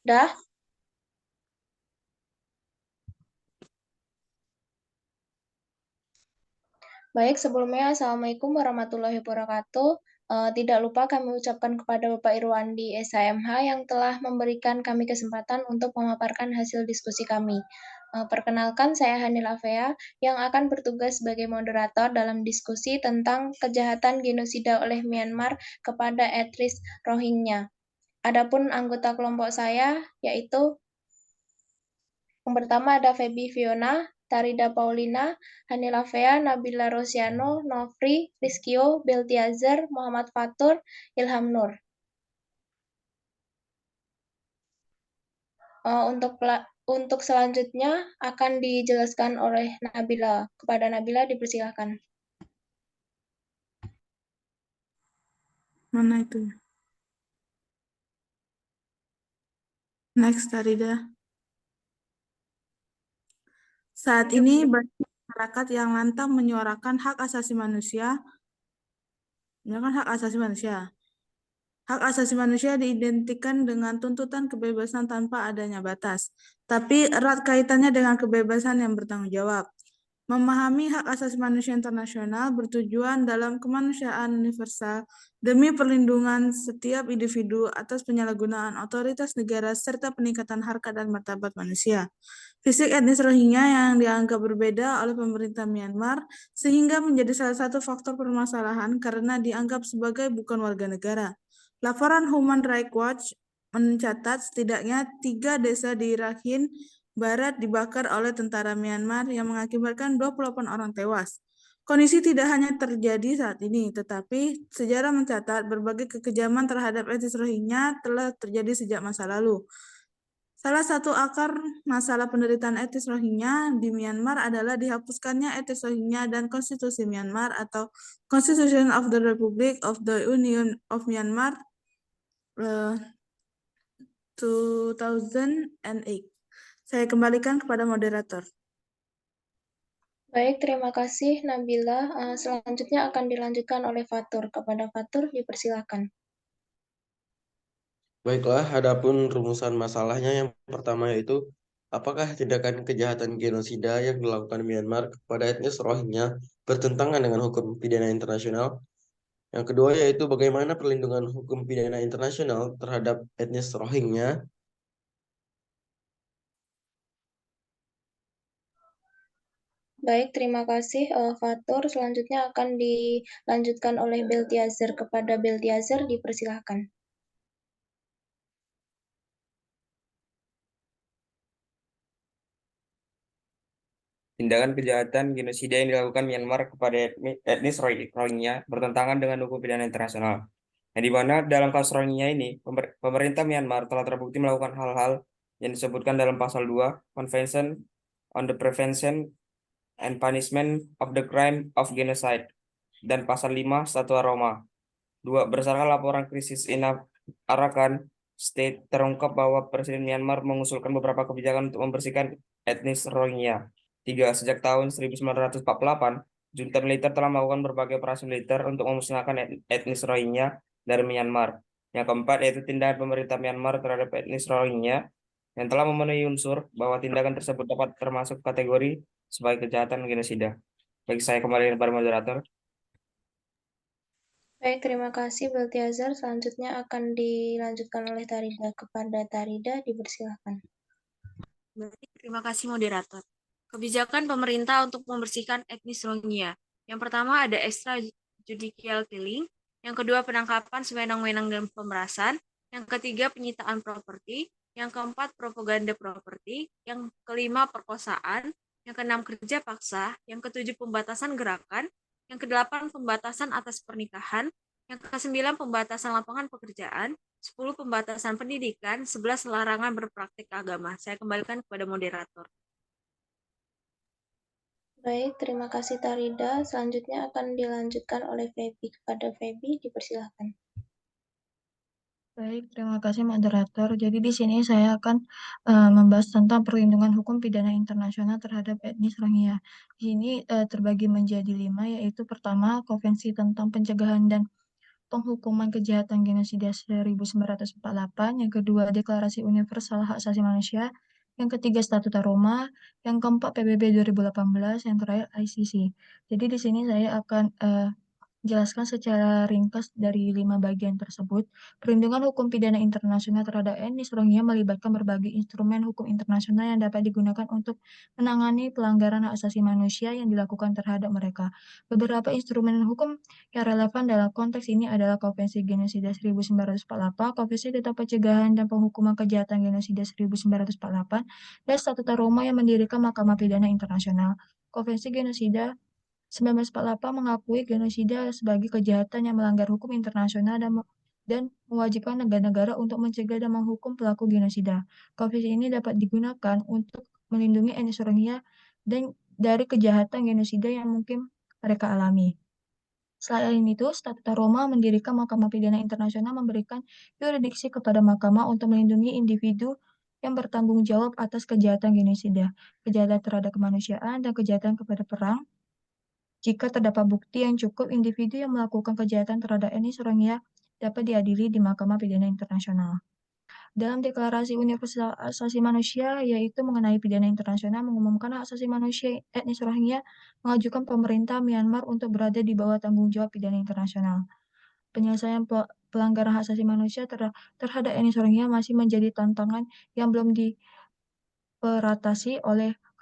Dah, baik sebelumnya Assalamualaikum warahmatullahi wabarakatuh. Tidak lupa kami ucapkan kepada Bapak Irwandi SHMH yang telah memberikan kami kesempatan untuk memaparkan hasil diskusi kami. Perkenalkan, saya Hanil Afea yang akan bertugas sebagai moderator dalam diskusi tentang kejahatan genosida oleh Myanmar kepada etnis Rohingya. Adapun anggota kelompok saya yaitu yang pertama ada Feby Fiona, Tarida Paulina, Hanila Fea, Nabila Rosiano, Nofri, Rizkio, Beltiazar, Muhammad Fatur, Ilham Nur. Untuk selanjutnya akan dijelaskan oleh Nabila. Kepada Nabila dipersilakan. Mana itu? Next, Tarida. Saat ini banyak masyarakat yang lantang menyuarakan hak asasi manusia. Hak asasi manusia. Hak asasi manusia diidentikan dengan tuntutan kebebasan tanpa adanya batas, tapi erat kaitannya dengan kebebasan yang bertanggung jawab. Memahami hak asasi manusia internasional bertujuan dalam kemanusiaan universal demi perlindungan setiap individu atas penyalahgunaan otoritas negara serta peningkatan harkat dan martabat manusia. Fisik etnis Rohingya yang dianggap berbeda oleh pemerintah Myanmar sehingga menjadi salah satu faktor permasalahan karena dianggap sebagai bukan warga negara. Laporan Human Rights Watch mencatat setidaknya 3 desa di Rakhine Barat dibakar oleh tentara Myanmar yang mengakibatkan 28 orang tewas. Kondisi tidak hanya terjadi saat ini, tetapi sejarah mencatat berbagai kekejaman terhadap etnis Rohingya telah terjadi sejak masa lalu. Salah satu akar masalah penderitaan etnis Rohingya di Myanmar adalah dihapuskannya etnis Rohingya dan Konstitusi Myanmar atau Constitution of the Republic of the Union of Myanmar 2008. Saya kembalikan kepada moderator. Baik, terima kasih Nabila. Selanjutnya akan dilanjutkan oleh Fatur. Kepada Fatur dipersilakan. Baiklah, adapun rumusan masalahnya yang pertama yaitu apakah tindakan kejahatan genosida yang dilakukan Myanmar kepada etnis Rohingya bertentangan dengan hukum pidana internasional? Yang kedua yaitu bagaimana perlindungan hukum pidana internasional terhadap etnis Rohingya? Baik, terima kasih Fatur. Selanjutnya akan dilanjutkan oleh Beltiazar. Kepada Beltiazar dipersilakan. Tindakan kejahatan genosida yang dilakukan Myanmar kepada etnis Rohingya bertentangan dengan hukum pidana internasional. Yang di mana dalam kasus Rohingya ini, pemerintah Myanmar telah terbukti melakukan hal-hal yang disebutkan dalam pasal 2 Convention on the Prevention and Punishment of the Crime of Genocide dan pasal 5 Statute Roma. 2. Berdasarkan laporan krisis Arakan State terungkap bahwa Presiden Myanmar mengusulkan beberapa kebijakan untuk membersihkan etnis Rohingya. 3. Sejak tahun 1948, junta militer telah melakukan berbagai operasi militer untuk memusnahkan etnis Rohingya dari Myanmar. Yang keempat yaitu tindakan pemerintah Myanmar terhadap etnis Rohingya yang telah memenuhi unsur bahwa tindakan tersebut dapat termasuk kategori sebagai kejahatan genosida. Baik, saya kembali kepada moderator. Baik, terima kasih Beltiazar. Selanjutnya akan dilanjutkan oleh Tarida. Kepada Tarida dipersilakan. Baik, terima kasih moderator. Kebijakan pemerintah untuk membersihkan etnis Rohingya. Yang pertama ada extrajudicial killing, yang kedua penangkapan sewenang-wenang dan pemerasan, yang ketiga penyitaan properti, yang keempat propaganda properti, yang kelima perkosaan, yang keenam kerja paksa, yang ketujuh pembatasan gerakan, yang kedelapan pembatasan atas pernikahan, yang kesembilan pembatasan lapangan pekerjaan, 10 pembatasan pendidikan, 11 larangan berpraktik agama. Saya kembalikan kepada moderator. Baik, terima kasih Tarida. Selanjutnya akan dilanjutkan oleh Feby. Kepada Feby dipersilakan. Baik, terima kasih moderator. Jadi di sini saya akan membahas tentang perlindungan hukum pidana internasional terhadap etnis Rohingya. Di sini terbagi menjadi 5, yaitu pertama, Konvensi tentang Pencegahan dan Penghukuman Kejahatan Genosida 1948, yang kedua Deklarasi Universal Hak Asasi Manusia, yang ketiga Statuta Roma, yang keempat PBB 2018, yang terakhir ICC. Jadi di sini saya akan jelaskan secara ringkas dari 5 bagian tersebut. Perlindungan hukum pidana internasional terhadap etnis Rohingya melibatkan berbagai instrumen hukum internasional yang dapat digunakan untuk menangani pelanggaran hak asasi manusia yang dilakukan terhadap mereka. Beberapa instrumen hukum yang relevan dalam konteks ini adalah Konvensi Genosida 1948, Konvensi tentang Pencegahan dan Penghukuman Kejahatan Genosida 1948, dan Statuta Roma yang mendirikan Mahkamah Pidana Internasional. Konvensi Genosida 1948 mengakui genosida sebagai kejahatan yang melanggar hukum internasional dan mewajibkan negara-negara untuk mencegah dan menghukum pelaku genosida. Konvensi ini dapat digunakan untuk melindungi etnis Rohingya dan dari kejahatan genosida yang mungkin mereka alami. Selain itu, Statuta Roma mendirikan Mahkamah Pidana Internasional memberikan yurisdiksi kepada mahkamah untuk melindungi individu yang bertanggung jawab atas kejahatan genosida, kejahatan terhadap kemanusiaan, dan kejahatan kepada perang. Jika terdapat bukti yang cukup, individu yang melakukan kejahatan terhadap etnis Rohingya dapat diadili di Mahkamah Pidana Internasional. Dalam Deklarasi Universal Hak Asasi Manusia, yaitu mengenai pidana internasional, mengumumkan hak asasi manusia etnis Rohingya, mengajukan pemerintah Myanmar untuk berada di bawah tanggung jawab pidana internasional. Penyelesaian pelanggaran hak asasi manusia terhadap etnis Rohingya masih menjadi tantangan yang belum diperatasi.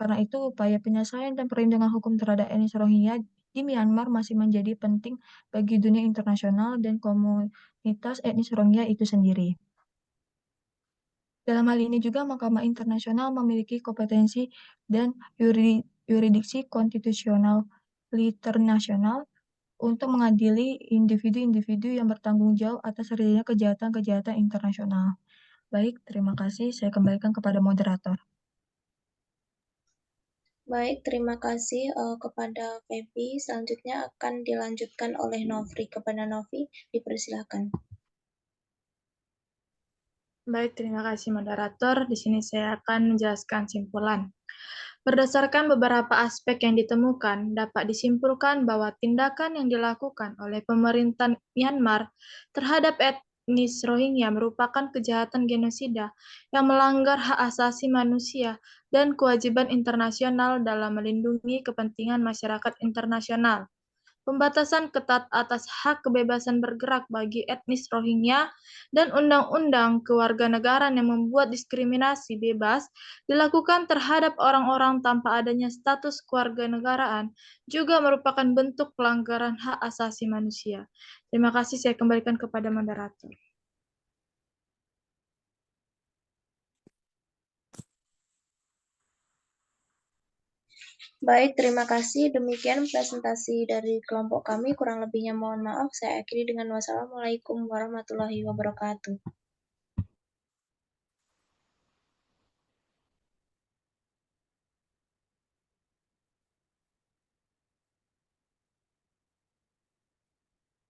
Karena itu, upaya penyelesaian dan perlindungan hukum terhadap etnis Rohingya di Myanmar masih menjadi penting bagi dunia internasional dan komunitas etnis Rohingya itu sendiri. Dalam hal ini juga Mahkamah Internasional memiliki kompetensi dan yurisdiksi konstitusional internasional untuk mengadili individu-individu yang bertanggung jawab atas terjadinya kejahatan-kejahatan internasional. Baik, terima kasih. Saya kembalikan kepada moderator. Baik, terima kasih kepada Feby. Selanjutnya akan dilanjutkan oleh Novri. Kepada Novri, dipersilakan. Baik, terima kasih moderator. Di sini saya akan menjelaskan simpulan. Berdasarkan beberapa aspek yang ditemukan, dapat disimpulkan bahwa tindakan yang dilakukan oleh pemerintah Myanmar terhadap etnis Rohingya merupakan kejahatan genosida yang melanggar hak asasi manusia dan kewajiban internasional dalam melindungi kepentingan masyarakat internasional. Pembatasan ketat atas hak kebebasan bergerak bagi etnis Rohingya dan undang-undang kewarganegaraan yang membuat diskriminasi bebas dilakukan terhadap orang-orang tanpa adanya status kewarganegaraan juga merupakan bentuk pelanggaran hak asasi manusia. Terima kasih, saya kembalikan kepada moderator. Baik, terima kasih. Demikian presentasi dari kelompok kami. Kurang lebihnya mohon maaf. Saya akhiri dengan wassalamualaikum warahmatullahi wabarakatuh.